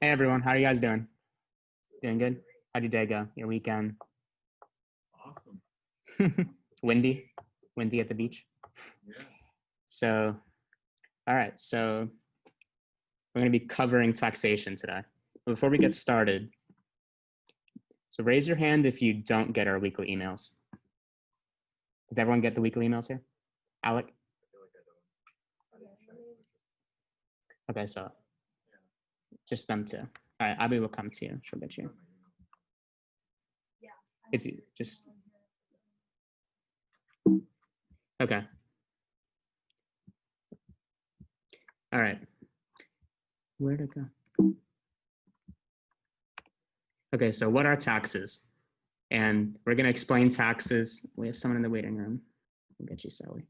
Hey everyone, how are you guys doing? Doing good? How'd your day go? Your weekend? Awesome. Windy? Windy at the beach? Yeah. So, all right, so we're going to be covering taxation today. But before we get started, so raise your hand if you don't get our weekly emails. Does everyone get the weekly emails here? Alec? Okay, so just them two. All right, Abby will come to you. She'll get you. It's just, okay. All right. Where'd it go? Okay, so what are taxes? And we're going to explain taxes. We have someone in the waiting room. We'll get you, Sally.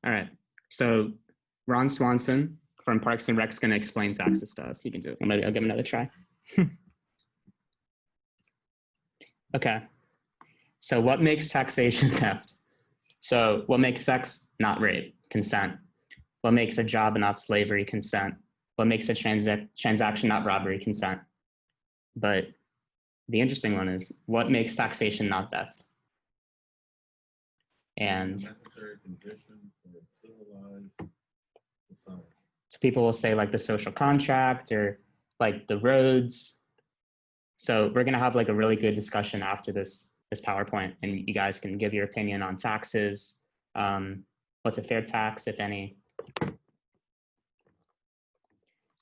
All right, so Ron Swanson from Parks and Rec is going to explain taxes to us. You can do it. I'll give him another try. Okay, so what makes taxation theft? So what makes sex not rape? Consent. What makes a job not slavery? Consent. What makes a transaction not robbery? Consent. But the interesting one is, what makes taxation not theft? And necessary condition for civilized society. So people will say like the social contract or like the roads. So we're gonna have like a really good discussion after this PowerPoint, and you guys can give your opinion on taxes. What's a fair tax, if any?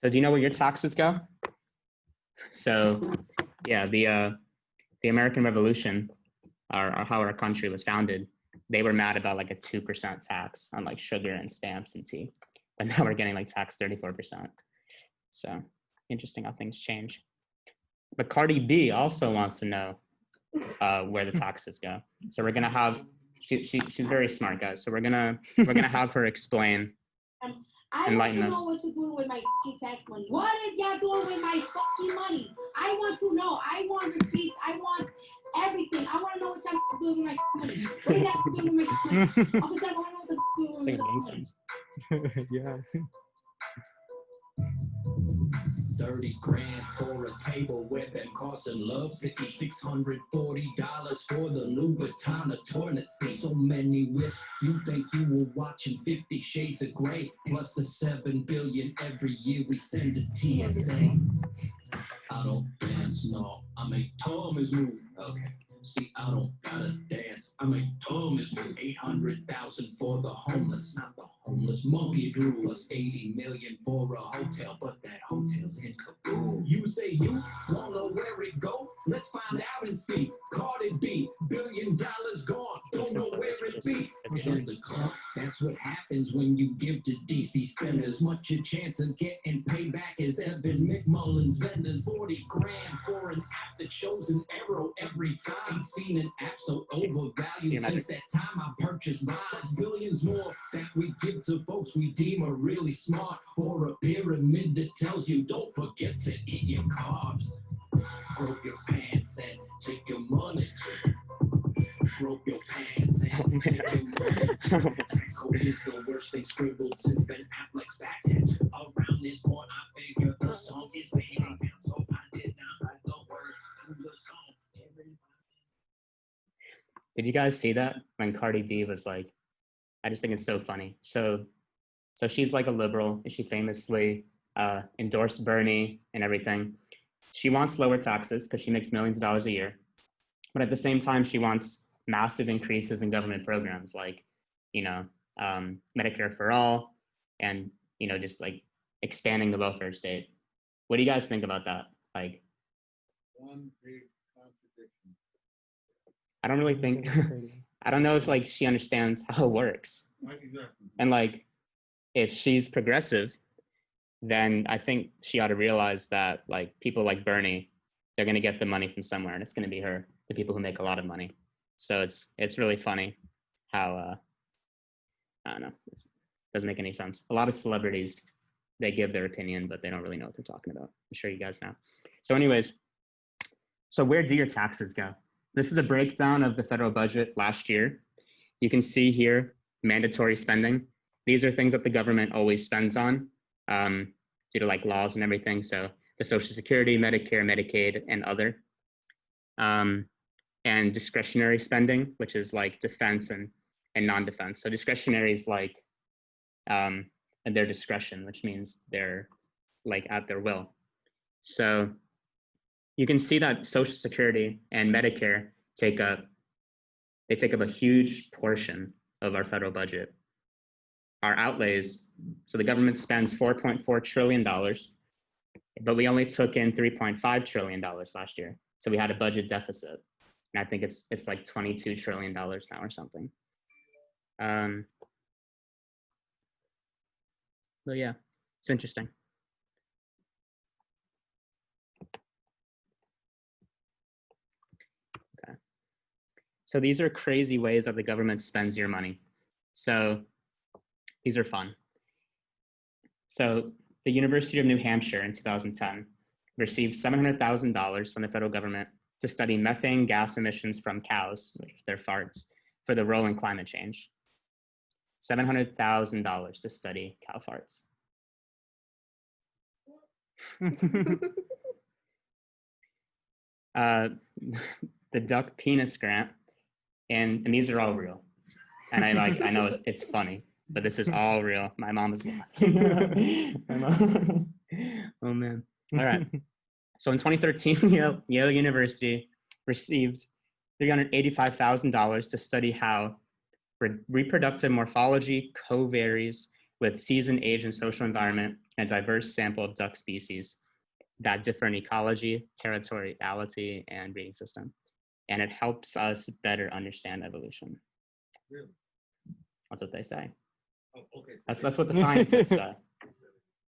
So do you know where your taxes go? So yeah, the American Revolution, or how our country was founded, they were mad about like a 2% tax on like sugar and stamps and tea, but now we're getting like taxed 34%. So interesting how things change. But Cardi B also wants to know where the taxes go. So we're gonna have, she's very smart, guys. So we're gonna have her explain. I want to know what you're doing with my tax money. What is y'all doing with my fucking money? I want to know. I want receipts. I want everything. I want to know what y'all doing with my money. What are y'all doing with my money? Because I want to know what you're doing with my money. Yeah. 30 grand for a table with them costing love, $5,640 for the Louboutin toilet seat. So many whips, you think you were watching 50 Shades of Grey, plus the 7 billion every year we send to TSA. I don't dance, no, I make Thomas move. Okay. See, I don't gotta dance. I make Thomas move. 800,000 for the homeless, not the homeless monkey drew. Plus 80 million for a hotel, but that hotel's in Kabul. You say you wanna know where it go? Let's find out and see. Cardi B, $1 billion gone. Don't know where it be. Return the club. That's what happens when you give to DC spenders. Much a chance of getting payback as Evan McMullen's vendors. 40 grand for an app that shows an arrow every time. Ain't seen an app so overvalued since that time I purchased mine. Billions more that we give to folks we deem are really smart, or a pyramid that tells you don't forget to eat your carbs. Broke your pants and take your money. Broke your pants and take your money. Tax code is the worst thing scribbled since Ben Affleck's back tattoo. Around this point I figured the song is made up, so I did not write the words to the song. Did you guys see that when Cardi B was like, I just think it's so funny. So she's like a liberal, and she famously endorsed Bernie and everything. She wants lower taxes because she makes millions of dollars a year. But at the same time, she wants massive increases in government programs like, Medicare for all, and, just like expanding the welfare state. What do you guys think about that? Like, One big contradiction. I don't really think, I don't know if like she understands how it works. Exactly. And like, if she's progressive, then I think she ought to realize that like people like Bernie, they're going to get the money from somewhere, and it's going to be her, the people who make a lot of money. So it's really funny how, I don't know, it doesn't make any sense. A lot of celebrities, they give their opinion, but they don't really know what they're talking about. I'm sure you guys know. So anyways, so where do your taxes go? This is a breakdown of the federal budget last year. You can see here, mandatory spending. These are things that the government always spends on due to like laws and everything. So the Social Security, Medicare, Medicaid, and other. And discretionary spending, which is like defense and non-defense. So discretionary is like at their discretion, which means they're like at their will. So you can see that Social Security and Medicare take up a huge portion of our federal budget. Our outlays, so the government spends $4.4 trillion, but we only took in $3.5 trillion last year. So we had a budget deficit. And I think it's like $22 trillion now or something. But yeah, it's interesting. Okay. So these are crazy ways that the government spends your money. So these are fun. So the University of New Hampshire in 2010 received $700,000 from the federal government to study methane gas emissions from cows, which are their farts, for the role in climate change. $700,000 to study cow farts. The duck penis grant, and these are all real. And I know it's funny, but this is all real. My mom is laughing. Oh man. All right. So in 2013, Yale University received $385,000 to study how reproductive morphology co-varies with season, age, and social environment, and a diverse sample of duck species that differ in ecology, territoriality, and breeding system. And it helps us better understand evolution. Really? That's what they say. Oh, okay. That's what the scientists say.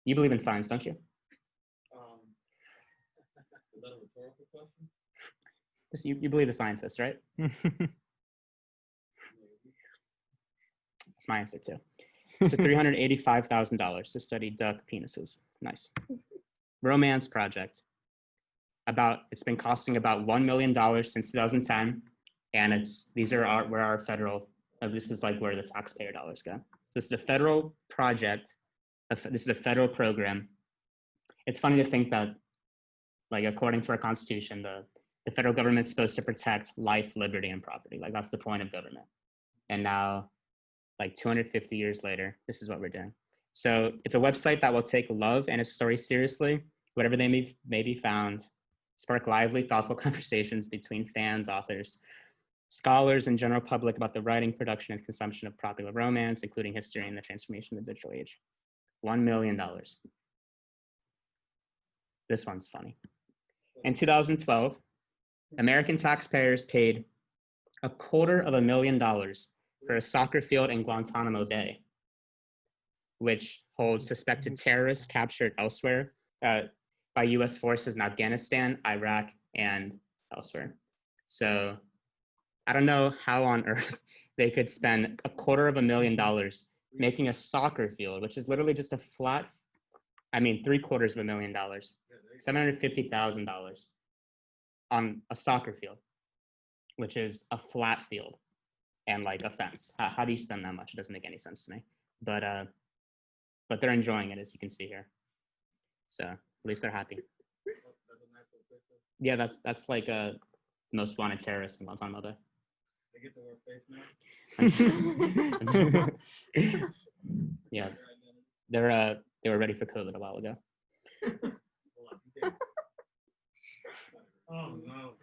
You believe in science, don't you? Is that a rhetorical question? You believe the scientists, right? That's my answer too. So $385,000 to study duck penises. Nice. Romance project. It's been costing about $1 million since 2010, and these are where our federal. This is like where the taxpayer dollars go. So this is a federal project. This is a federal program. It's funny to think that, like, according to our Constitution, the federal government's supposed to protect life, liberty, and property. Like, that's the point of government. And now, like 250 years later, this is what we're doing. So it's a website that will take love and its story seriously, whatever they may be found, spark lively, thoughtful conversations between fans, authors, scholars, and general public about the writing, production, and consumption of popular romance, including history and the transformation of the digital age. $1 million. This one's funny. In 2012, American taxpayers paid $250,000 for a soccer field in Guantanamo Bay, which holds suspected terrorists captured elsewhere by U.S. forces in Afghanistan, Iraq, and elsewhere. So I don't know how on earth they could spend $250,000 making a soccer field, which is literally just a flat, $750,000, $750,000 on a soccer field, which is a flat field and like a fence. How do you spend that much? It doesn't make any sense to me. But they're enjoying it, as you can see here. So at least they're happy. Yeah, that's like a most wanted terrorist in Guantanamo Bay. They get to wear face masks? Yeah, they were ready for COVID a while ago. Oh no!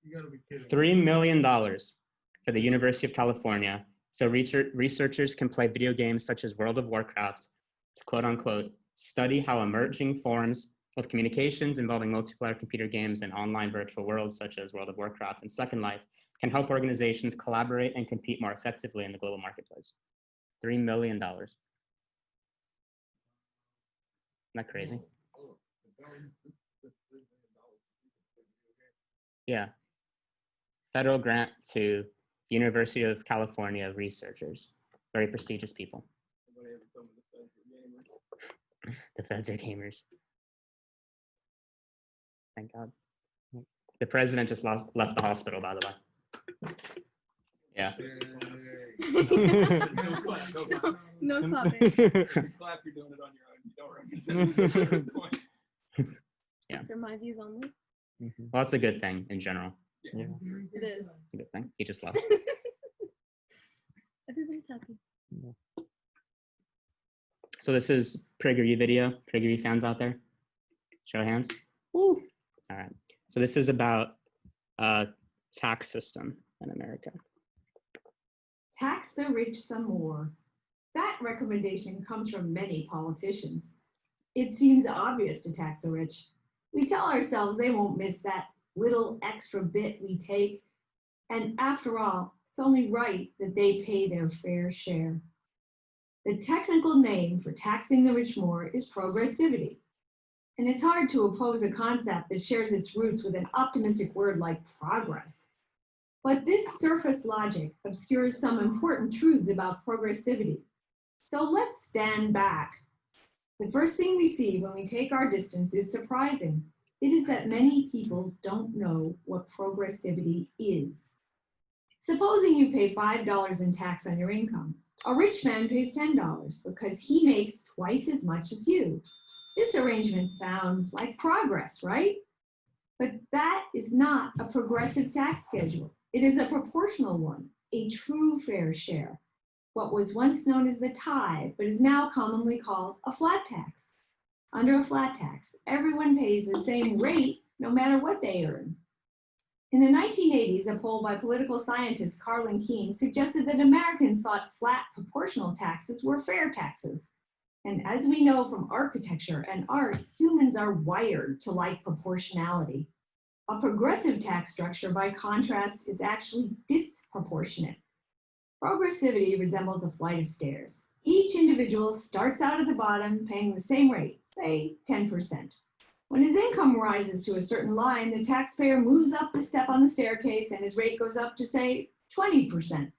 You gotta be kidding. $3 million for the University of California, so researchers can play video games such as World of Warcraft to quote unquote study how emerging forms of communications involving multiplayer computer games and online virtual worlds such as World of Warcraft and Second Life can help organizations collaborate and compete more effectively in the global marketplace. $3 million. Isn't that crazy? Yeah. Federal grant to University of California researchers. Very prestigious people. The feds are gamers. Thank God. The president just left the hospital, by the way. Yeah. No clapping. If you clap, you're doing it on your own. You don't represent the point. Yeah. These are my views only. Well, that's a good thing in general. Yeah. It is. A good thing. He just left. Everybody's happy. So this is PragerU video. PragerU fans out there? Show of hands. Woo. All right. So this is about tax system in America. Tax the rich some more. That recommendation comes from many politicians. It seems obvious to tax the rich. We tell ourselves they won't miss that little extra bit we take. And after all, it's only right that they pay their fair share. The technical name for taxing the rich more is progressivity. And it's hard to oppose a concept that shares its roots with an optimistic word like progress. But this surface logic obscures some important truths about progressivity. So let's stand back. The first thing we see when we take our distance is surprising. It is that many people don't know what progressivity is. Supposing you pay $5 in tax on your income. A rich man pays $10 because he makes twice as much as you. This arrangement sounds like progress, right? But that is not a progressive tax schedule. It is a proportional one, a true fair share. What was once known as the tithe, but is now commonly called a flat tax. Under a flat tax, everyone pays the same rate no matter what they earn. In the 1980s, a poll by political scientist Carlin Keene suggested that Americans thought flat proportional taxes were fair taxes. And as we know from architecture and art, humans are wired to like proportionality. A progressive tax structure, by contrast, is actually disproportionate. Progressivity resembles a flight of stairs. Each individual starts out at the bottom paying the same rate, say 10%. When his income rises to a certain line, the taxpayer moves up the step on the staircase and his rate goes up to, say, 20%,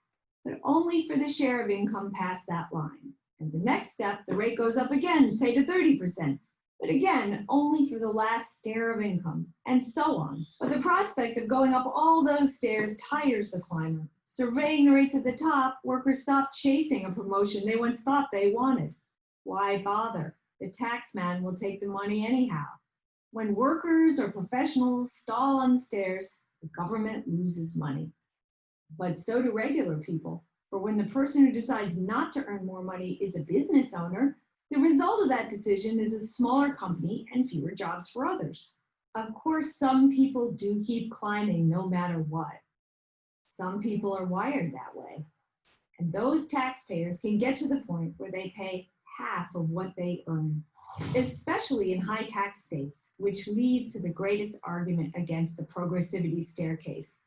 but only for the share of income past that line. And the next step, the rate goes up again, say to 30%, but again, only for the last stair of income, and so on. But the prospect of going up all those stairs tires the climber. Surveying the rates at the top, workers stop chasing a promotion they once thought they wanted. Why bother? The tax man will take the money anyhow. When workers or professionals stall on the stairs, the government loses money. But so do regular people. For when the person who decides not to earn more money is a business owner, the result of that decision is a smaller company and fewer jobs for others. Of course, some people do keep climbing no matter what. Some people are wired that way. And those taxpayers can get to the point where they pay half of what they earn, especially in high tax states, which leads to the greatest argument against the progressivity staircase.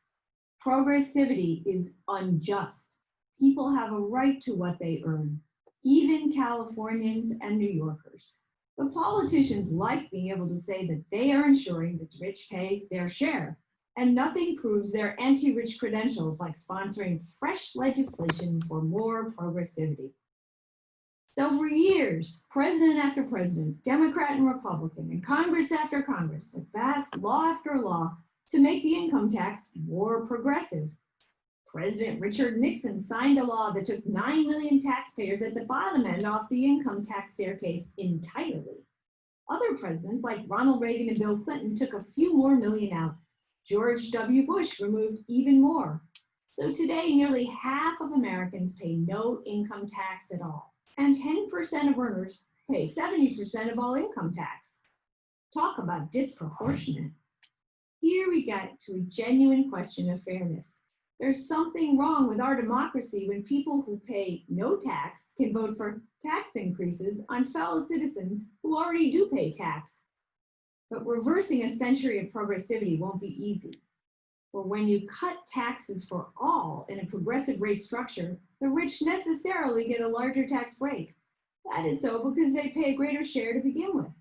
Progressivity is unjust. People have a right to what they earn, even Californians and New Yorkers. The politicians like being able to say that they are ensuring that the rich pay their share, and nothing proves their anti-rich credentials like sponsoring fresh legislation for more progressivity. So for years, president after president, Democrat and Republican, and Congress after Congress have passed law after law to make the income tax more progressive. President Richard Nixon signed a law that took 9 million taxpayers at the bottom end off the income tax staircase entirely. Other presidents like Ronald Reagan and Bill Clinton took a few more million out. George W. Bush removed even more. So today, nearly half of Americans pay no income tax at all, and 10% of earners pay 70% of all income tax. Talk about disproportionate. Here we get to a genuine question of fairness. There's something wrong with our democracy when people who pay no tax can vote for tax increases on fellow citizens who already do pay tax. But reversing a century of progressivity won't be easy. For when you cut taxes for all in a progressive rate structure, the rich necessarily get a larger tax break. That is so because they pay a greater share to begin with.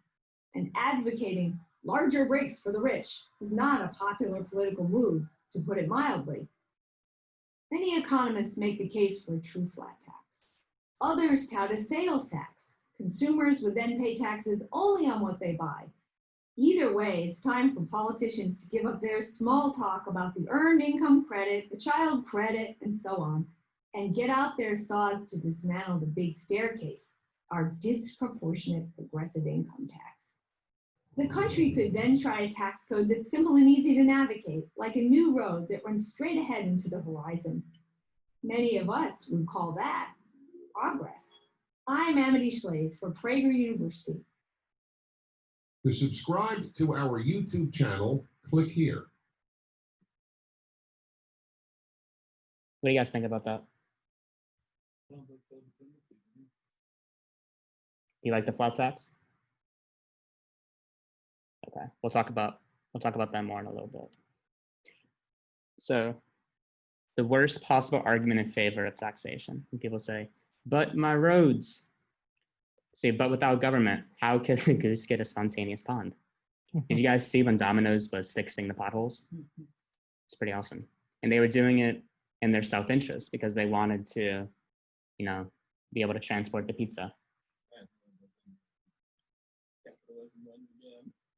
And advocating larger breaks for the rich is not a popular political move, to put it mildly. Many economists make the case for a true flat tax. Others tout a sales tax. Consumers would then pay taxes only on what they buy. Either way, it's time for politicians to give up their small talk about the earned income credit, the child credit, and so on, and get out their saws to dismantle the big staircase, our disproportionate progressive income tax. The country could then try a tax code that's simple and easy to navigate, like a new road that runs straight ahead into the horizon. Many of us would call that progress. I'm Amity Schlaze for Prager University. To subscribe to our YouTube channel, click here. What do you guys think about that? Do you like the flat tax? Okay, we'll talk about that more in a little bit. So, the worst possible argument in favor of taxation. And people say, but my roads. Say, but without government, how could the goose get a spontaneous pond? Did you guys see when Domino's was fixing the potholes? It's pretty awesome. And they were doing it in their self-interest because they wanted to, you know, be able to transport the pizza.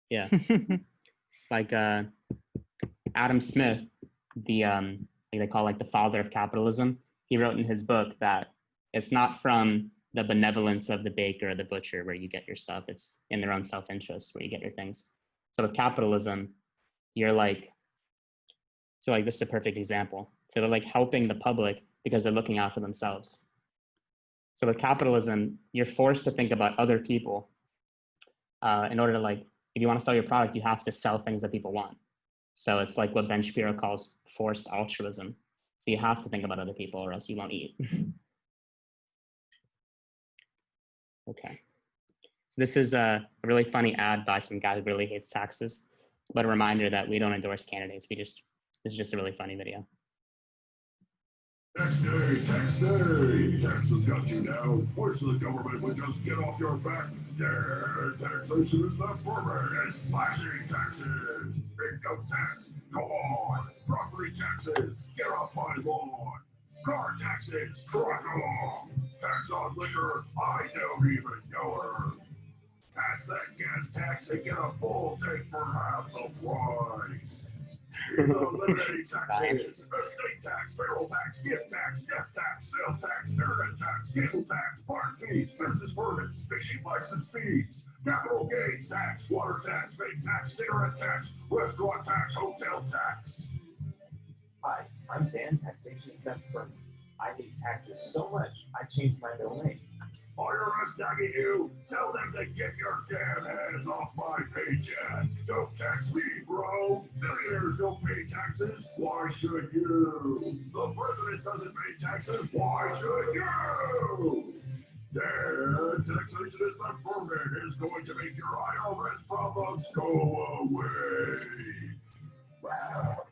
Yeah. Like Adam Smith, the they call like the father of capitalism. He wrote in his book that it's not from the benevolence of the baker or the butcher where you get your stuff. It's in their own self-interest where you get your things. So with capitalism, you're like, so like this is a perfect example. So they're like helping the public because they're looking out for themselves. So with capitalism, you're forced to think about other people in order to like, if you want to sell your product, you have to sell things that people want. So it's like what Ben Shapiro calls forced altruism. So you have to think about other people or else you won't eat. Okay. So this is a really funny ad by some guy who really hates taxes, but a reminder that we don't endorse candidates. This is just a really funny video. Tax day, tax day. Taxes got you down. Wish the government would just get off your back. Taxation is not for me. It's slashing taxes. Income tax, go on. Property taxes, get off my lawn. Car taxes, truck off. Tax on liquor, I don't even know her. Pass that gas tax and get a full tank for half the price. Here's eliminating taxes: estate tax, payroll tax, gift tax, death tax, sales tax, internet tax, cable tax, park fees, business permits, fishing license fees, capital gains tax, water tax, vape tax, cigarette tax, restaurant tax, hotel tax. Hi, I'm Dan, Taxation Step Firm. I hate taxes so much, I changed my domain. IRS nagging you? Tell them to get your damn hands off my paycheck. Don't tax me, bro. Millionaires don't pay taxes. Why should you? The president doesn't pay taxes. Why should you? Dan, taxation is not permanent. It's going to make your IRS problems go away. Wow.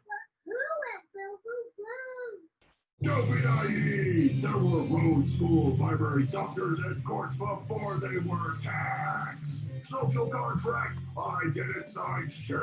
Don't be naive! There were roads, schools, libraries, doctors, and courts before they were taxed. Social contract, I didn't sign shit.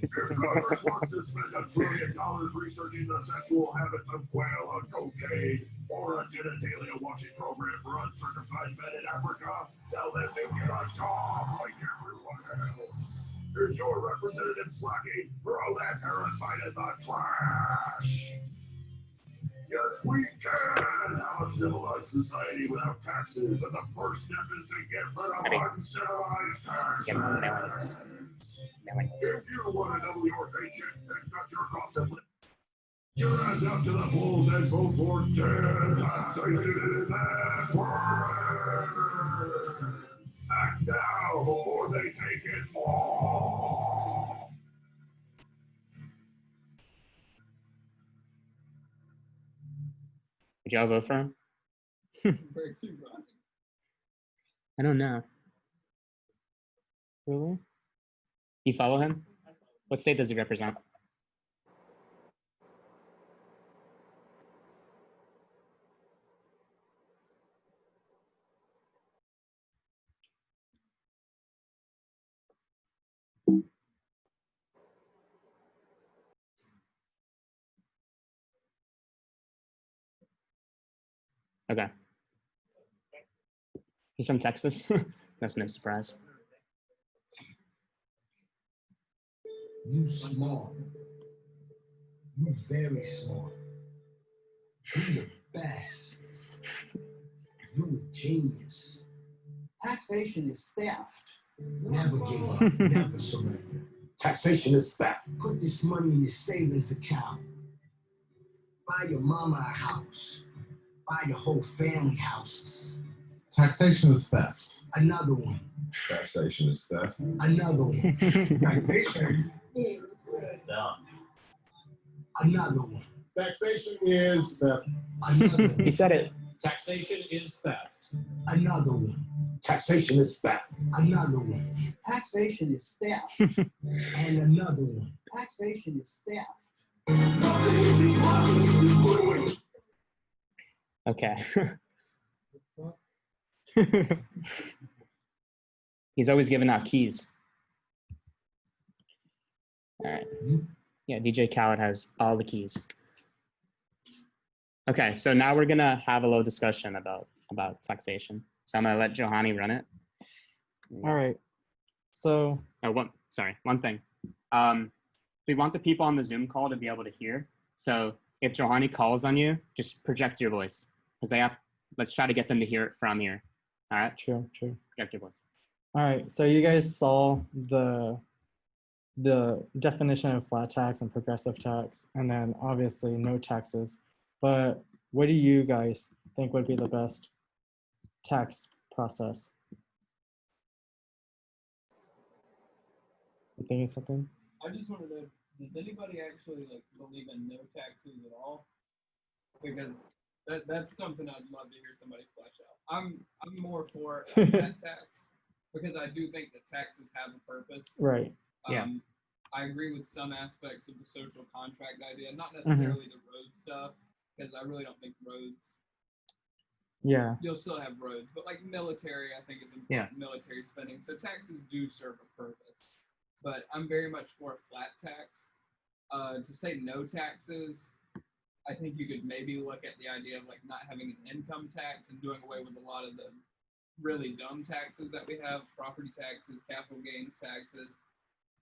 If Congress wants to spend $1 trillion researching the sexual habits of quail on cocaine, or a genitalia washing program for uncircumcised men in Africa, tell them to get a job like everyone else. Here's your representative slacking. Throw that parasite in the trash. Yes, we can have a civilized society without taxes, and the first step is to get rid of uncivilized taxes. If you want to double your paycheck and cut your cost of living, your ass out to the polls and vote for dead taxation is that act now before they take it all. Would y'all vote for him? I don't know. Really? You follow him? What state does he represent? Okay. He's from Texas. That's no surprise. You smart. You very smart. You the best. You a genius. Taxation is theft. Never give up, never surrender. Taxation is theft. Put this money in your savings account. Buy your mama a house. Buy your whole family houses. Taxation is theft. Another one. Taxation is theft. Another one. Taxation is another one. Taxation is theft. Another He one. said it. Taxation is theft. Another one. Taxation is theft. Another one. Taxation is theft. And another one. Taxation is theft. Okay. He's always giving out keys. All right. Yeah, DJ Khaled has all the keys. Okay, so now we're gonna have a little discussion about taxation. So I'm gonna let Johanny run it. All right. So Oh, one thing. We want the people on the Zoom call to be able to hear. So if Johanny calls on you, just project your voice because let's try to get them to hear it from here. All right, true. project your voice. All right. So you guys saw the definition of flat tax and progressive tax, and then obviously no taxes. But what do you guys think would be the best tax process? You thinking something? I just want to know, does anybody actually like believe in no taxes at all? Because that's something I'd love to hear somebody flesh out. I'm more for a flat tax because I do think that taxes have a purpose. Right. Yeah. I agree with some aspects of the social contract idea, not necessarily the road stuff, because I really don't think roads. Yeah. You'll still have roads, but like military, I think is important. Military spending. So taxes do serve a purpose, but I'm very much for a flat tax. To say no taxes, I think you could maybe look at the idea of like not having an income tax and doing away with a lot of the really dumb taxes that we have, property taxes, capital gains taxes.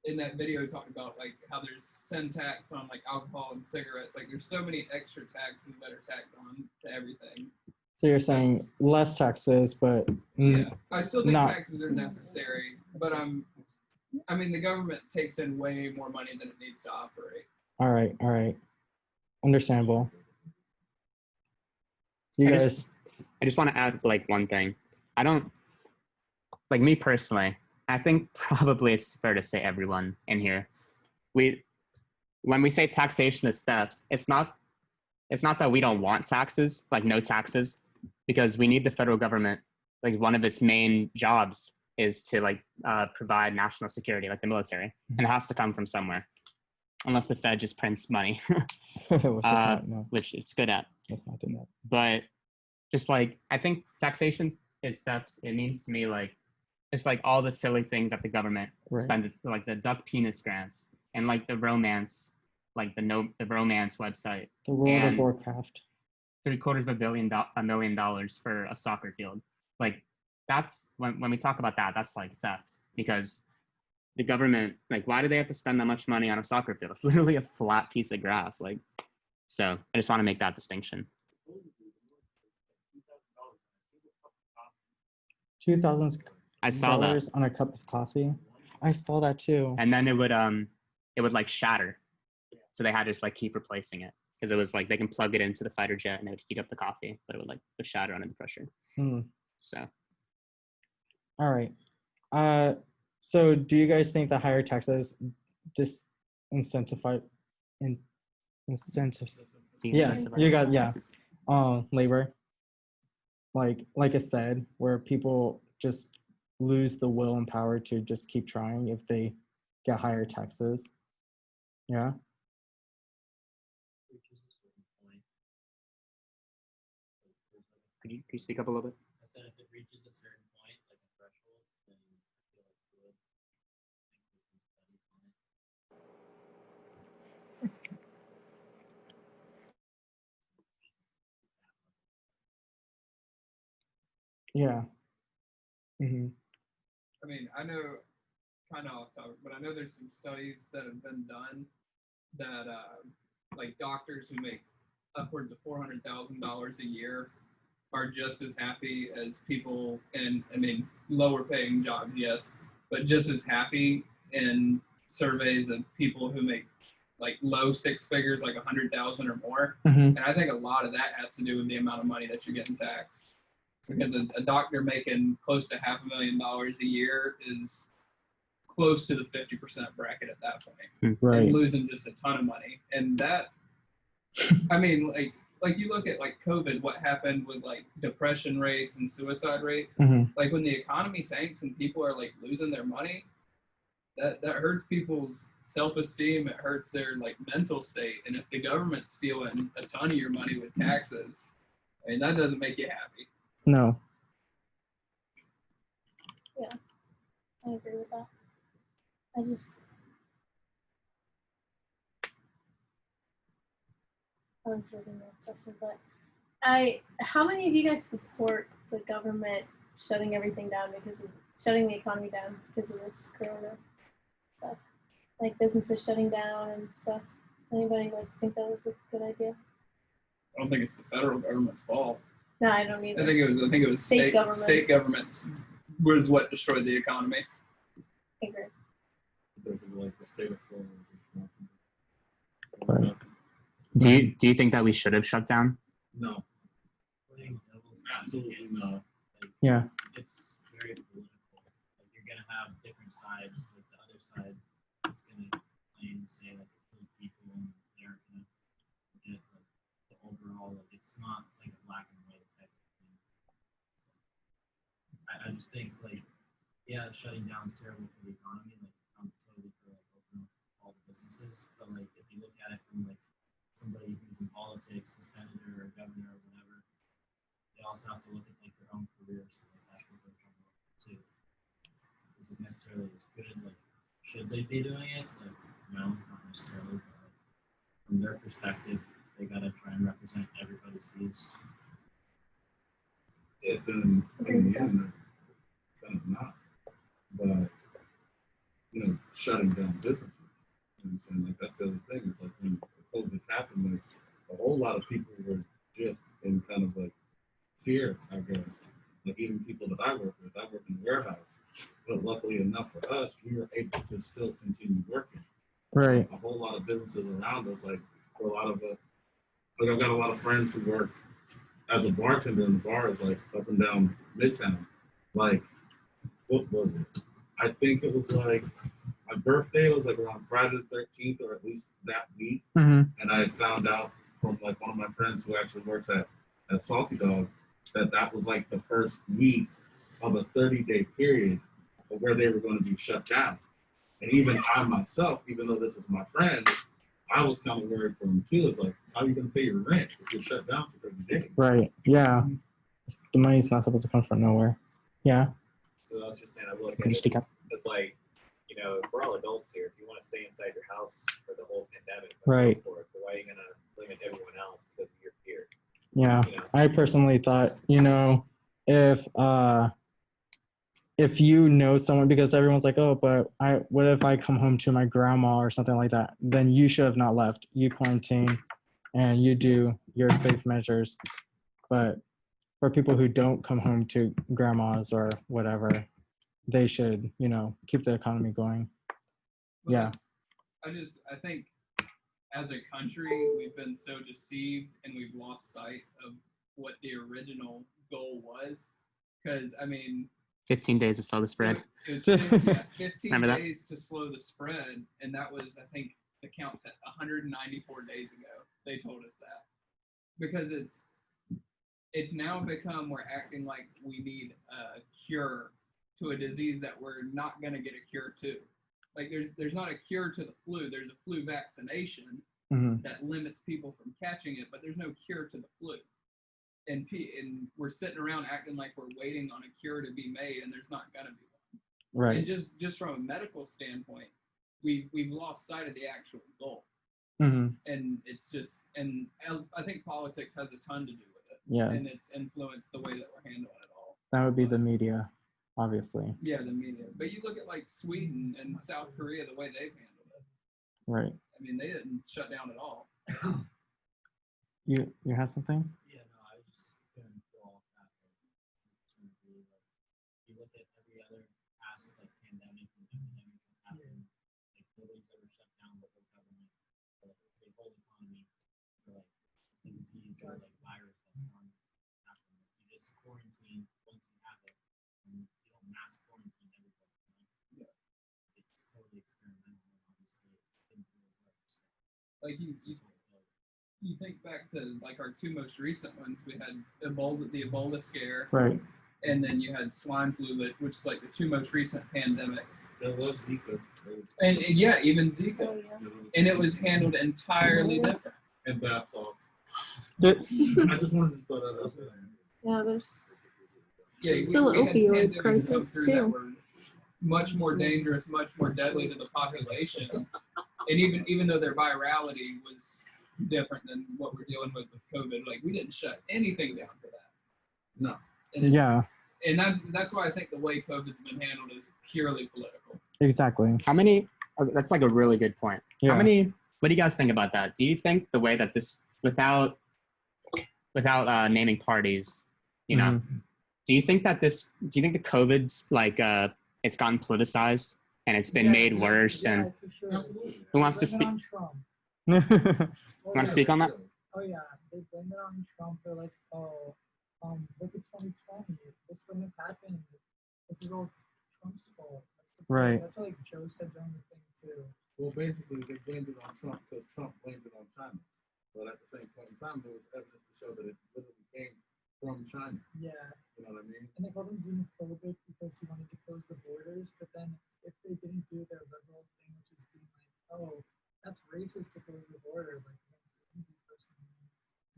In that video, talked about like how there's sin tax on like alcohol and cigarettes. Like there's so many extra taxes that are tacked on to everything. So you're saying less taxes, but Yeah, I still think not taxes are necessary, but I mean the government takes in way more money than it needs to operate. all right. Understandable. You I guys, just want to add like one thing. I don't like me personally. I think probably it's fair to say everyone in here. When we say taxation is theft, it's not that we don't want taxes, like no taxes, because we need the federal government. Like one of its main jobs is to like provide national security, like the military, and it has to come from somewhere, unless the Fed just prints money, which it's good at. let's not do that. But just like I think taxation is theft. It means to me like it's like all the silly things that the government spends, like the duck penis grants and like the romance, like the romance website. The World of Warcraft. $750 million for a soccer field. Like that's when we talk about that, that's like theft because the government, like, why do they have to spend that much money on a soccer field? It's literally a flat piece of grass. Like, so I just want to make that distinction. $2,000 I saw that on a cup of coffee. I saw that too. And then it would like shatter. So they had to just like keep replacing it because it was like they can plug it into the fighter jet and it would heat up the coffee, but it would shatter under the pressure. So. All right. So do you guys think the higher taxes incentivize? Yeah, you got labor. Like I said, where people just lose the will and power to just keep trying if they get higher taxes. Yeah. Could you speak up a little bit? I said if it reaches a certain point, like a threshold, then I feel like it would. Yeah. Mm-hmm. I mean, I know, kind of off topic, but I know there's some studies that have been done that, like doctors who make upwards of $400,000 a year are just as happy as people in, I mean, lower paying jobs, yes, but just as happy in surveys of people who make like low six figures, like 100,000 or more. And I think a lot of that has to do with the amount of money that you're getting taxed. Because a doctor making close to $500,000 a year is close to the 50% bracket at that point. Right. And losing just a ton of money. And that, I mean, like you look at like COVID, what happened with like depression rates and suicide rates. Like when the economy tanks and people are like losing their money, that hurts people's self-esteem. It hurts their like mental state. And if the government's stealing a ton of your money with taxes, I mean, that doesn't make you happy. No. Yeah, I agree with that. I was reading that question, but how many of you guys support the government shutting everything down shutting the economy down because of this corona stuff? Like businesses shutting down and stuff. Does anybody like think that was a good idea? I don't think it's the federal government's fault. No, I don't either. I think it was state governments was what destroyed the economy. I agree. Like the state of Florida. Right. Do you think that we should have shut down? No. Absolutely no. Yeah. It's very political. Like you're gonna have different sides. Like the other side is gonna claim to say like it kills people and they're gonna get like the overall like it's not like a black and white type of thing. I just think like yeah, shutting down is terrible for the economy. Like I'm totally for like opening up all the businesses. But like if you look at it from like somebody who's in politics, a senator or a governor or whatever, they also have to look at like their own careers. So like that's what they're trying to look at too. Is it necessarily as good? Like should they be doing it? Like no, not necessarily. But like, from their perspective, they gotta try and represent everybody's views. Yeah, then in the end, kind of not. But shutting down businesses. You know what I'm saying? Like that's the other thing. It's like when COVID happened, like a whole lot of people were just in kind of like fear, I guess. Like even people that I work with, I work in the warehouse. But luckily enough for us, we were able to still continue working. Right. A whole lot of businesses around us, like for a lot of like I've got a lot of friends who work as a bartender in the bars, like up and down Midtown. Like, what was it? I think it was like my birthday was like around Friday the 13th, or at least that week. And I found out from like one of my friends who actually works at Salty Dog that was like the first week of a 30-day period of where they were going to be shut down. And even I myself, even though this is my friend, I was kind of worried for him too. It's like, how are you going to pay your rent if you're shut down for 30 days? Right. Yeah. The money's not supposed to come from nowhere. Yeah. So I was just saying, I look Can you speak up? It's like, we're all adults here. If you want to stay inside your house for the whole pandemic, right. Go for it. But why are you going to limit everyone else because of your fear? Yeah. I personally thought, if you know someone, because everyone's like, oh, but what if I come home to my grandma or something like that? Then you should have not left. You quarantine and you do your safe measures. But for people who don't come home to grandmas or whatever, they should, keep the economy going. But yeah. I think as a country, we've been so deceived and we've lost sight of what the original goal was. Because, 15 days to slow the spread. It was 15 days to slow the spread. And that was, I think, the count set 194 days ago. They told us that. Because it's now become, we're acting like we need a cure to a disease that we're not going to get a cure to. Like there's not a cure to the flu. There's a flu vaccination that limits people from catching it, but there's no cure to the flu. And we're sitting around acting like we're waiting on a cure to be made, and there's not going to be one. Right. And just from a medical standpoint, we've lost sight of the actual goal. And it's just, and I think politics has a ton to do with it. Yeah. And it's influenced the way that we're handling it all. That would be the media, obviously. Yeah, the media. But you look at like Sweden and South Korea, the way they've handled it. Right. They didn't shut down at all. You have something? Yeah, no, I was just going to go off that. You look at every other past pandemic particular like virus that's going to happen. You just quarantine once you have it, and you don't mass quarantine everybody. You know? Yeah. It's totally experimental, and obviously it didn't really work. So like you think back to like our two most recent ones, we had Ebola, the Ebola scare, Right. and then you had swine flu, which is like the two most recent pandemics. There was Zika. And yeah, even Zika. And it was handled entirely different. And bath salts. I just wanted to throw that out there. Yeah, there's still an opioid pandemics crisis come through too. that were much more dangerous, much more deadly to the population. And even though their virality was different than what we're dealing with COVID, like we didn't shut anything down for that. No. Yeah. And that's why I think the way COVID's been handled is purely political. Exactly. How many? That's like a really good point. Yeah. How many? What do you guys think about that? Do you think the way that this, without naming parties, you know, do you think that this? Do you think the COVID's like it's gotten politicized and it's been made worse? And for sure. who wants to Blame it speak? on Trump. Want to speak on that? Oh yeah, they blame it on Trump. They're like, oh, look at 2020. This wouldn't have happened. This is all Trump's fault. Right. That's what like Joe said during the thing too. Well, basically, they blamed it on Trump because Trump blamed it on China. But at the same point in time, there was evidence to show that it literally came from China. Yeah. You know what I mean? And they called him xenophobic because he wanted to close the borders. But then if they didn't do their liberal thing, which is being like, oh, that's racist to close the border, like against the Indian person,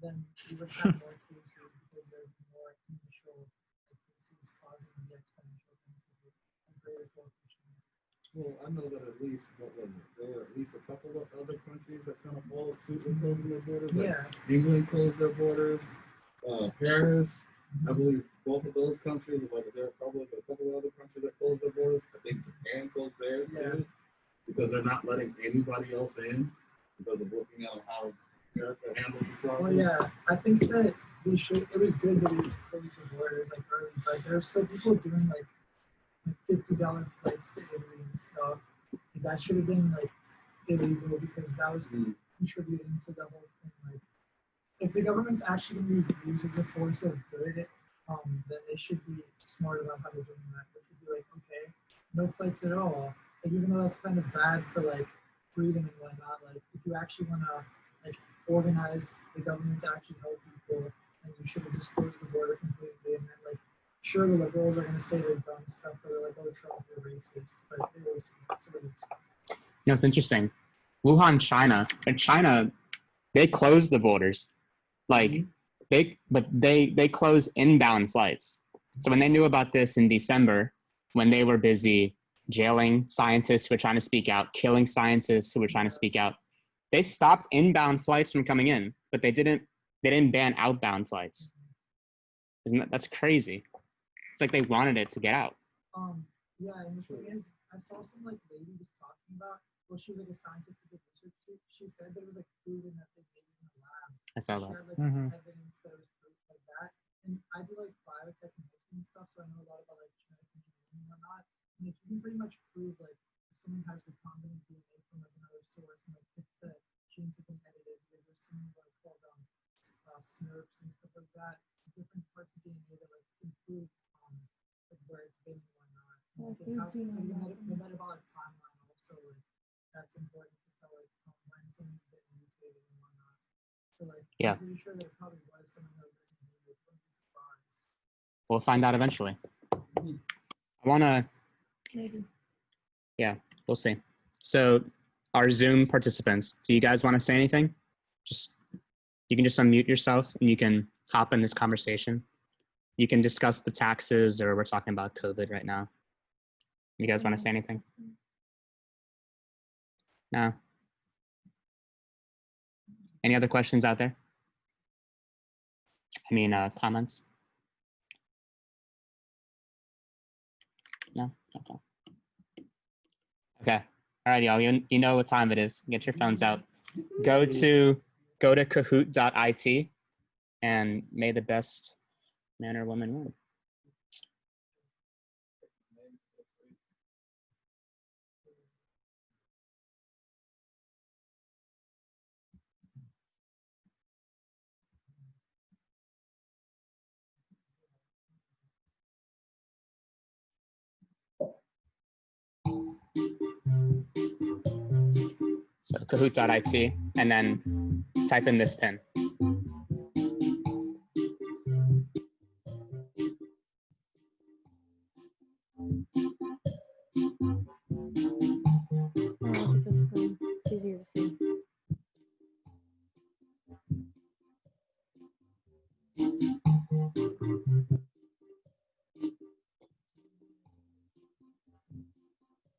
then you would have more cases because there'd be more initial like, cases causing the exponential thing to be a greater coefficient. Well, I know that at least, what was it? There were at least a couple of other countries that kind of followed suit with closing their borders. Like England closed their borders. Paris, I believe both of those countries, like there are probably a couple of other countries that closed their borders. I think Japan closed theirs too, because they're not letting anybody else in because of looking at how America handles the problem. Well, yeah, I think that we should. It was good that we closed the borders like early, but there's still people doing like $50 flights to Italy and stuff. And that should have been like illegal because that was contributing to the whole thing. Like, if the government's actually going to be used as a force of good, then they should be smart about how they're doing that. They should be like, okay, no flights at all. Like, even though that's kind of bad for like breathing and whatnot, like if you actually want to like organize the government to actually help people, then you should have just closed the border completely. And then like, sure, the liberals are going to say they're dumb stuff, or they're like, oh, Trump, you're racist, but they always say that's what it's. You know, it's interesting. Wuhan, China, and China, they closed the borders. Like they close inbound flights. So when they knew about this in December, when they were busy jailing scientists who were trying to speak out, killing scientists who were trying to speak out, they stopped inbound flights from coming in, but they didn't ban outbound flights. That's crazy. It's like they wanted it to get out. Yeah, and the thing is, I saw some like lady was talking about, well, she was like a scientist that did research. She said that it was like proven that they made it in the lab. I saw that. She had like evidence that it was proof like that. And I do like biotech and medicine and stuff, so I know a lot about like genetic engineering and whatnot. And like, you can pretty much prove like if someone has recombinant DNA from like another source, and like if the genes have been edited, because there's something like called SNRPs and stuff like that, different parts of DNA that like improve like where it's been and whatnot. Like the metabolic timeline also, like that's important to tell like when something's been mutated and whatnot. So like I'm pretty sure there probably was something that was written in it. Wouldn't be surprised. We'll find out eventually. I wanna. Maybe. Yeah, we'll see. So, our Zoom participants, do you guys want to say anything? You can just unmute yourself and you can hop in this conversation. You can discuss the taxes, or we're talking about COVID right now. You guys want to say anything? No? Any other questions out there? I mean, comments? No? Okay. Okay. All right, y'all. You know what time it is. Get your phones out. Go to kahoot.it and may the best man or woman win. So kahoot.it, and then type in this pin. It's easier to see.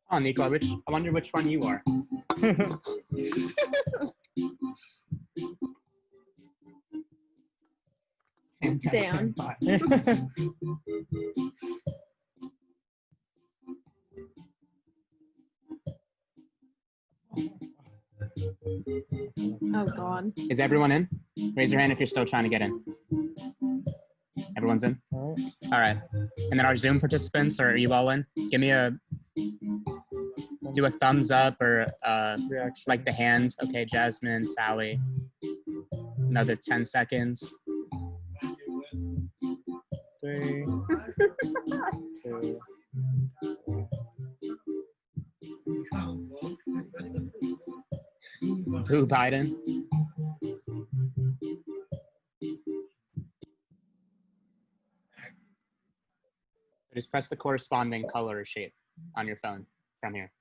Oh, Nico, I wonder which one you are. Down. Oh God. Is everyone in? Raise your hand if you're still trying to get in. Everyone's in? All right. All right. And then our Zoom participants, are you all in? Give me do a thumbs up or like the hand. Okay, Jasmine, Sally. Another 10 seconds. 3, 2. Boo Biden. Just press the corresponding color or shape on your phone from here.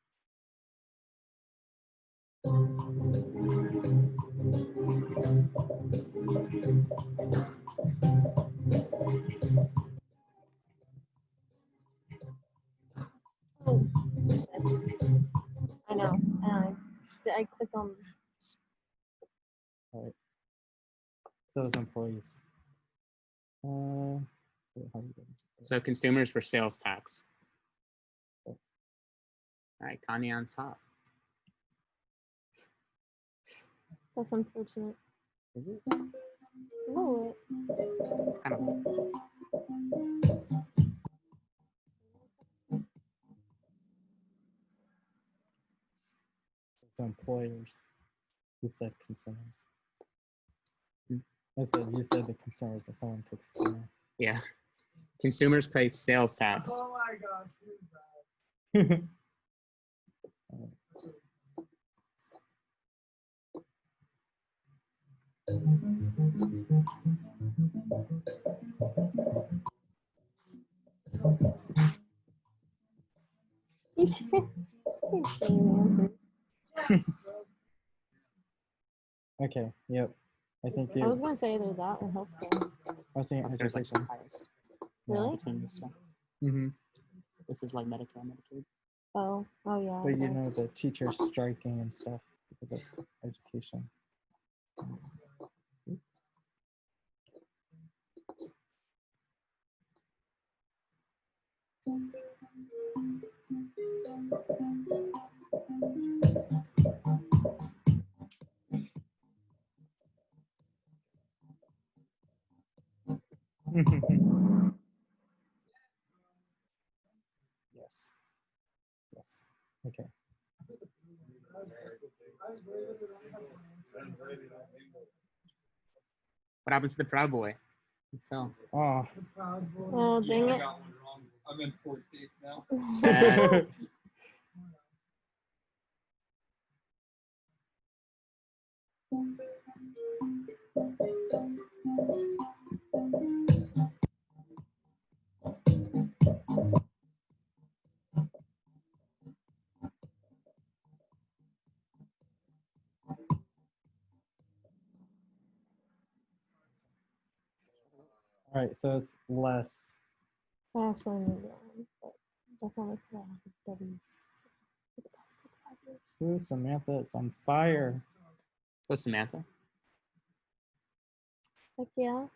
Oh, I know. I click on. All right. So those employees. So consumers for sales tax. All right, Kanye on top. That's unfortunate. Is it? No. It's kind of. It's employers. You said consumers. I said you said the consumers, and someone put consumer. Yeah. Consumers pay sales tax. Oh my gosh. Okay. Yep. I think I was gonna say either that or healthcare. I was saying There's like the education. highest Really? between this stuff. Mm-hmm. This is like Medicare, Medicaid. Oh yeah. But you know the teachers striking and stuff because of education. Yes. Yes. Okay. What happened to the Proud Boy? He fell. Oh. Oh, dang I it. got one wrong. I'm in 14th now. Sad. All right, so it's less. I actually knew that one, but that's only for W. For the past like 5 years. Ooh, Samantha, it's on fire. So Samantha. Heck yeah.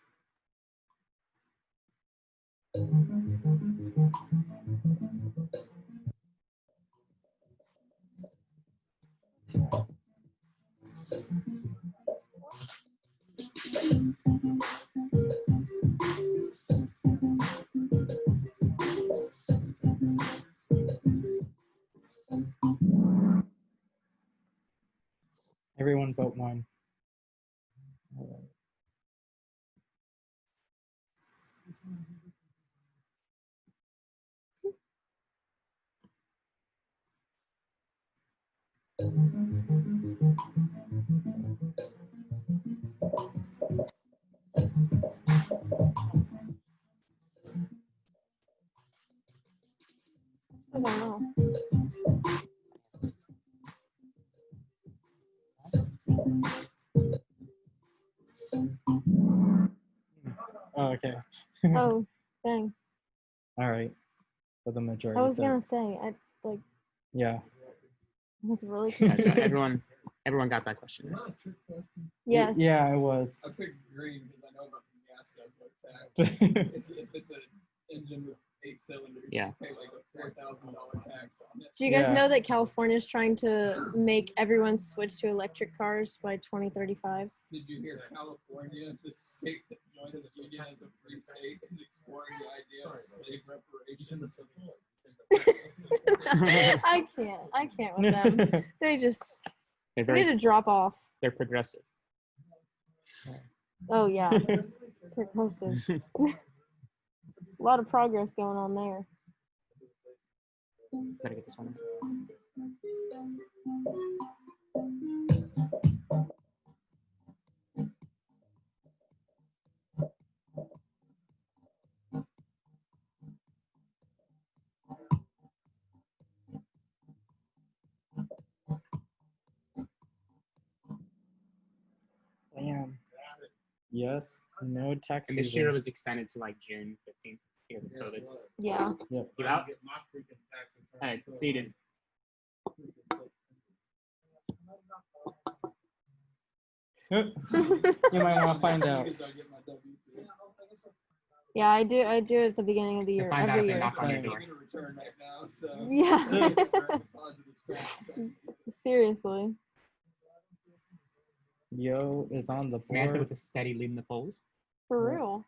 Everyone but one. All right. Okay. Oh, dang. All right. For the majority. I was said- gonna say, I like Yeah. was really Yeah, so confused. everyone got that question. Yes. Yeah, it was. I picked green because I know about the gas guys like tax. if it's an engine with 8 cylinders, Yeah. you pay like a $4,000 tax on it. Do you guys know that California is trying to make everyone switch to electric cars by 2035? Did you hear California, the state that joined the union as a free state, is exploring the idea of slave reparations? I can't with them. They just They're they need to drop off. They're progressive. Oh yeah, progressive. A lot of progress going on there. Gotta get this one. Damn. Yes. No tax And this season. year was extended to like June 15th because of COVID. Yeah. Yep. You out? All right, seated. You might not find out. Yeah, I do at the beginning of the year, find out every if they year. knock on your door. Yeah. Seriously. Yo is on the Samantha board. with a steady lead in the polls. For real.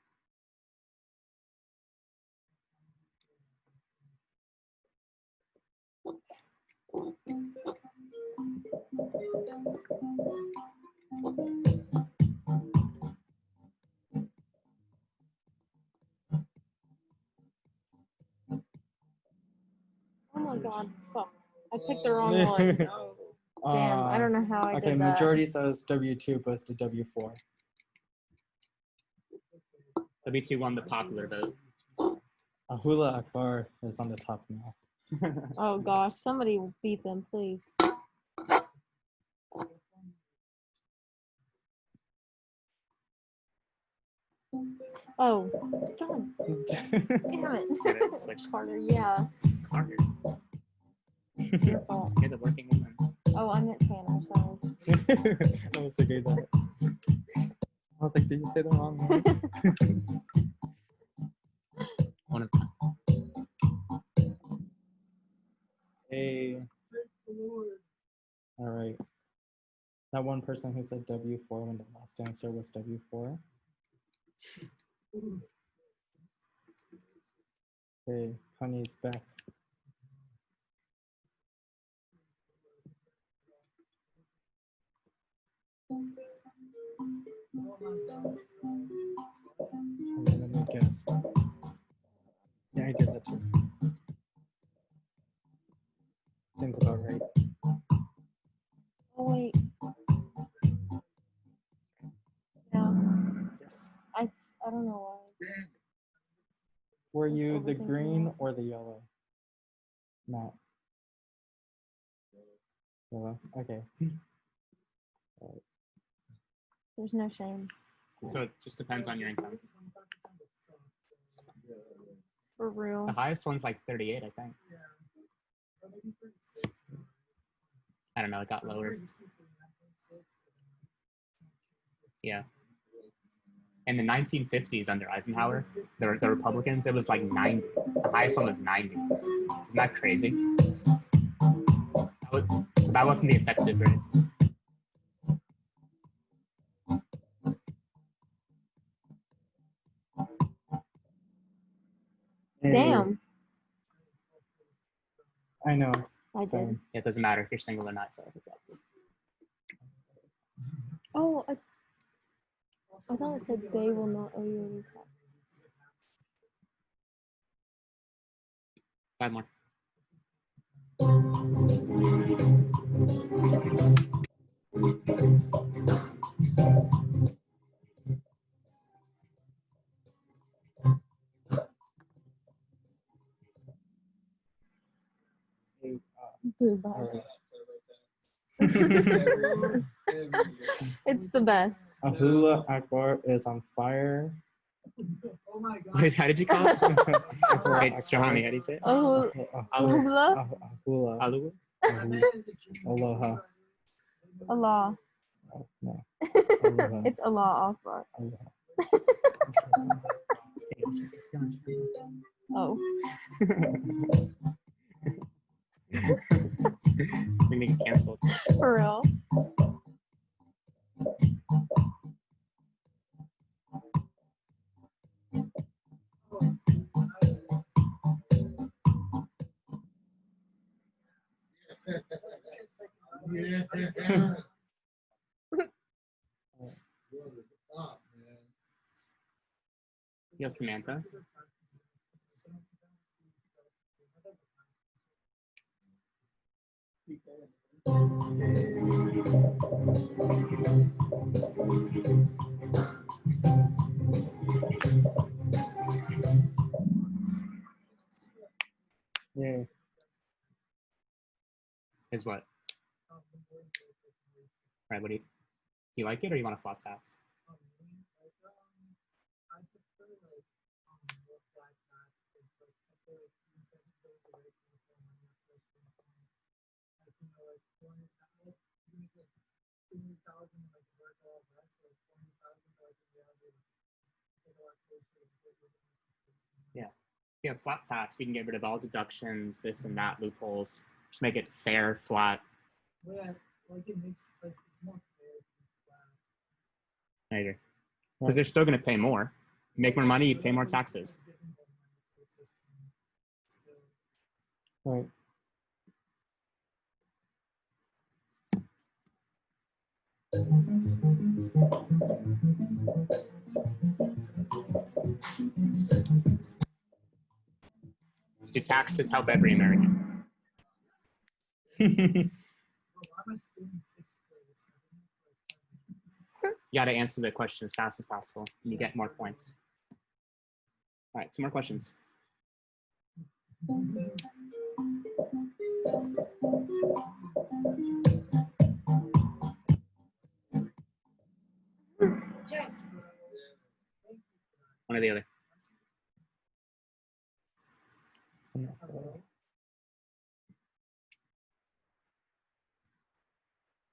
Oh my god, fuck. I picked the wrong one. Damn, I don't know how I okay, did that. majority says W2 goes to W4. W2 won the popular vote. Ahula Akbar is on the top now. Oh gosh, somebody beat them, please. Oh, God. Damn it. Switch. Carter, yeah. Carter. It's your fault. You're the working woman. Oh, I meant Tanner, sorry. I was thinking that. I was like, did you say the wrong one? One of them. Hey. All right. That one person who said W4 when the last answer was W4. Okay, Honey's back. Let me guess. Yeah, I did that too. Seems about right. Oh, wait. Yeah. Yes. I don't know why. Were Was you the overthinking green that. or the yellow? Matt. Yellow. Okay. There's no shame. So it just depends on your income. For real. The highest one's like 38, I think. I don't know, it got lower. Yeah. In the 1950s under Eisenhower, the Republicans, it was like 90. The highest one was 90. Isn't that crazy? That wasn't the effective rate. Damn. I know. I Same. did. It doesn't matter if you're single or not, so it's active. Oh, I thought it said they will not owe you any tax. 5 more. Goodbye. It's the best. Ahula Akbar is on fire. Oh my God. How did you call it? Wait, Johanny, how do you say it? Ahula. Alua? Aloha. Allah. Oh, no. It's Allah Akbar. Oh. We're gonna get canceled. For real. Yeah. Yo, Samantha. Yeah. Is what? Right, what do you like it or you want a flat tax? Yeah. Yeah, flat tax. You can get rid of all deductions, this and that, loopholes. Just make it fair, flat. Yeah, like it makes like it's more fair to be flat. There you go. Because they're still going to pay more. You make more money, you pay more taxes. Right. Do taxes help every American? You got to answer the question as fast as possible, and you get more points. All right, 2 more questions. Yes. One or the other.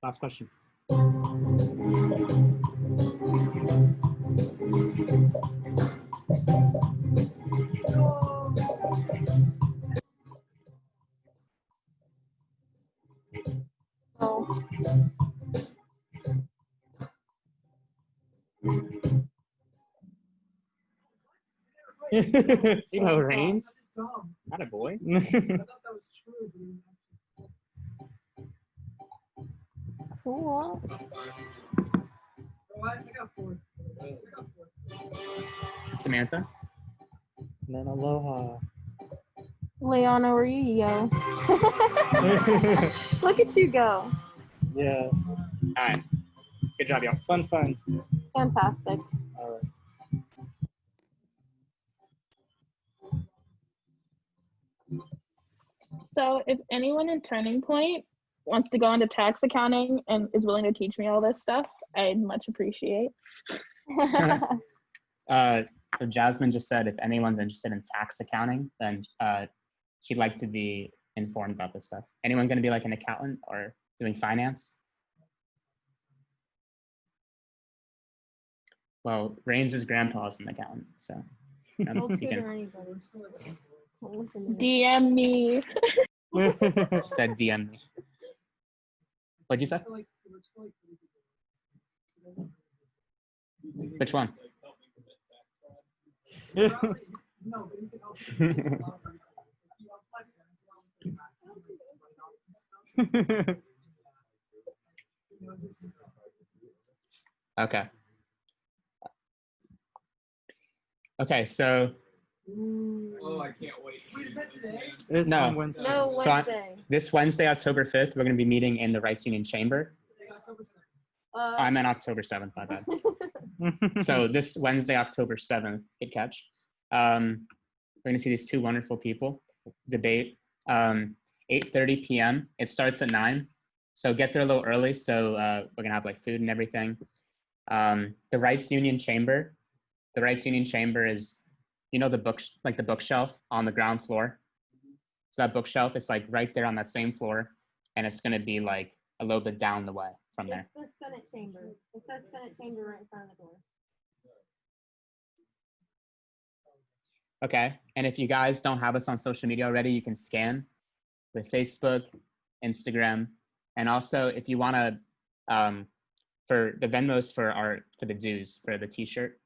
Last question. Oh. You know, Reigns. Not a boy. I thought that was true, but Cool. I got 4. Samantha. And then aloha. Leona, where you yo? Look at you go. Yes. All right. Good job, y'all. Fun. Fantastic. All right. So if anyone in Turning Point wants to go into tax accounting and is willing to teach me all this stuff, I'd much appreciate. So Jasmine just said if anyone's interested in tax accounting, then she'd like to be informed about this stuff. Anyone going to be like an accountant or doing finance? Well, Reigns' grandpa is an accountant, so you can. DM me. She said DM me. What'd you say? Which one? Okay. Okay, so. Oh, I can't wait. Wait, is that today? No. Wednesday. No, So Wednesday. this Wednesday, October 5th, we're going to be meeting in the Rights Union Chamber. I meant October 7th, my bad. So this Wednesday, October 7th, good catch. We're going to see these 2 wonderful people debate 8:30 p.m. It starts at 9. So get there a little early. So we're going to have like food and everything. The Rights Union Chamber is you know, the bookshelf on the ground floor. So that bookshelf is like right there on that same floor, and it's gonna be like a little bit down the way from there. It's the Senate chamber. It says Senate chamber right in front of the door. Okay, and if you guys don't have us on social media already, you can scan with Facebook, Instagram, and also if you want to, for the Venmos for the dues for the T-shirt.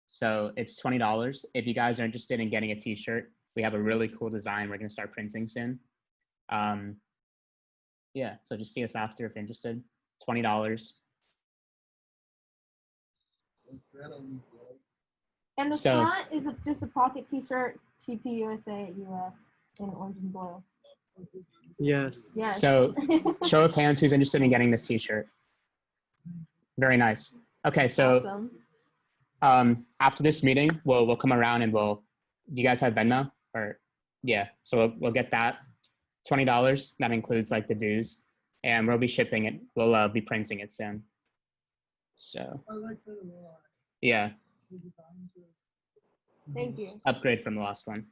So it's $20. If you guys are interested in getting a T-shirt, we have a really cool design we're gonna start printing soon. Yeah, so just see us after if you're interested. $20. And the front is just a pocket T-shirt, TPUSA at UF in orange and blue. Yes. Yes. So show of hands who's interested in getting this T-shirt. Very nice. Okay, so Awesome. After this meeting, we'll come around and you guys have Venmo? Or yeah, so we'll get that. $20. That includes like the dues, and we'll be shipping it. We'll be printing it soon. So I like that a lot. yeah, Thank you. upgrade from the last one.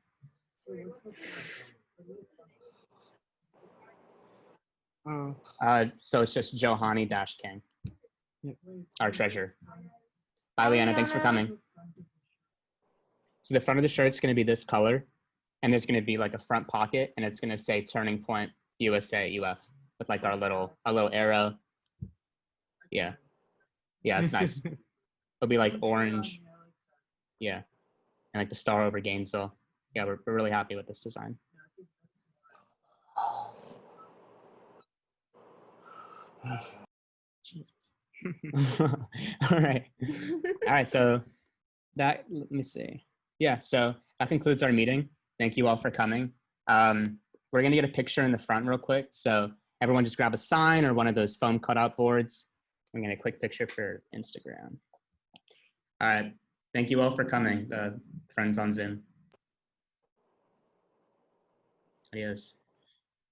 So it's just Johani King, our treasurer. Bye, Leanna. Thanks for coming. So the front of the shirt's going to be this color, and there's going to be like a front pocket, and it's going to say Turning Point USA UF with like our little arrow. Yeah, yeah, it's nice. It'll be like orange. Yeah, and like the star over Gainesville. Yeah, we're really happy with this design. Jesus. All right. So let me see. Yeah, so that concludes our meeting. Thank you all for coming. We're gonna get a picture in the front real quick. So everyone just grab a sign or one of those foam cutout boards. I'm gonna get a quick picture for Instagram. All right, thank you all for coming, friends on Zoom. Adios.